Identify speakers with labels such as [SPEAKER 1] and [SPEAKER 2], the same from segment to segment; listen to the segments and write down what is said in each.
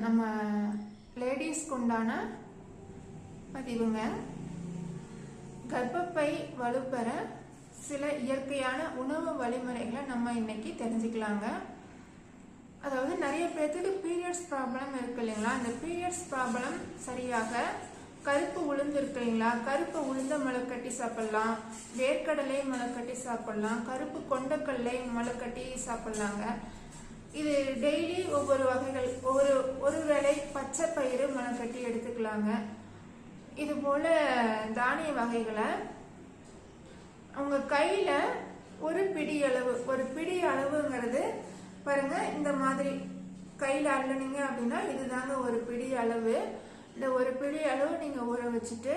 [SPEAKER 1] நம்ம லேடிஸ்க்கு உண்டான பதிவுங்க. கர்ப்பப்பை வலுப்பெற சில இயற்கையான உணவு வழிமுறைகளை நம்ம இன்னைக்கு தெரிஞ்சுக்கலாங்க. அதாவது நிறைய பேர்த்துக்கு பீரியட்ஸ் ப்ராப்ளம் இருக்கு இல்லைங்களா? அந்த பீரியட்ஸ் ப்ராப்ளம் சரியாக கருப்பு உளுந்து இருக்கு இல்லைங்களா? கருப்பு உளுந்த முளைக்கட்டி சாப்பிடலாம், வேர்க்கடலை முளைக்கட்டி சாப்பிடலாம், கருப்பு கொண்டக்கடலை முளைக்கட்டி சாப்பிடலாங்க. இது டெய்லி ஒவ்வொரு வகைகள், ஒரு வேளை பச்சை பயிறு முளைக்கட்டி எடுத்துக்கலாங்க. இது போல தானிய வகைகளை உங்க கையில ஒரு பிடி அளவுங்கிறது பாருங்க. இந்த மாதிரி கையில அள்ளனீங்க அப்படின்னா இதுதாங்க ஒரு பிடி அளவு. இந்த ஒரு பிடி அளவு நீங்க ஊற வச்சுட்டு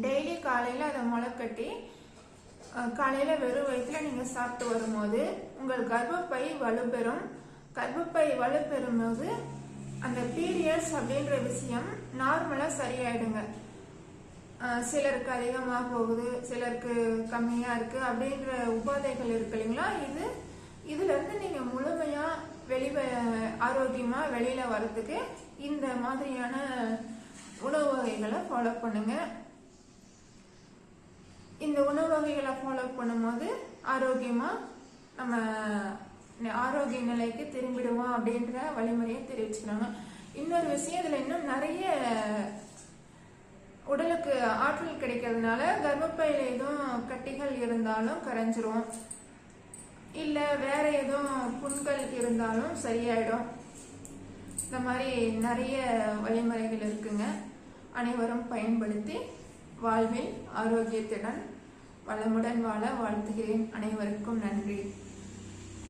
[SPEAKER 1] டெய்லி காலையில அதை முளைக்கட்டி காலையில வெறும் வயிற்றுல நீங்க சாப்பிட்டு வரும்போது உங்கள் கர்ப்பப்பை வலுப்பெறும். கர்ப்பப்பை வலுப்பெறும் போது அந்த பீரியட்ஸ் அப்படின்ற விஷயம் நார்மலா சரியாயிடுங்க. சிலருக்கு அதிகமா போகுது, சிலருக்கு கம்மியா இருக்கு அப்படின்ற உபாதைகள் இருக்கு இல்லைங்களா? இதுல இருந்து நீங்க முழுமையா ஆரோக்கியமா வெளியில வர்றதுக்கு இந்த மாதிரியான உணவு வகைகளை ஃபாலோ பண்ணுங்க. இந்த உணவு வகைகளை ஃபாலோ பண்ணும்போது ஆரோக்கியமா நம்ம ஆரோக்கிய நிலைக்கு திரும்பிடுவோம் அப்படின்ற வழிமுறையை தெரிவிச்சுக்கிறாங்க. இன்னொரு விஷயம், இதுல இன்னும் நிறைய உடலுக்கு ஆற்றல் கிடைக்கிறதுனால கர்ப்பப்பையில எதுவும் கட்டிகள் இருந்தாலும் கரைஞ்சிரும், இல்ல வேற எதுவும் புண்கள் இருந்தாலும் சரியாயிடும். இந்த மாதிரி நிறைய வழிமுறைகள் இருக்குங்க. அனைவரும் பயன்படுத்தி வாழ்வில் ஆரோக்கியத்துடன் வளமுடன் வாழ வாழ்த்துகிறேன். அனைவருக்கும் நன்றி.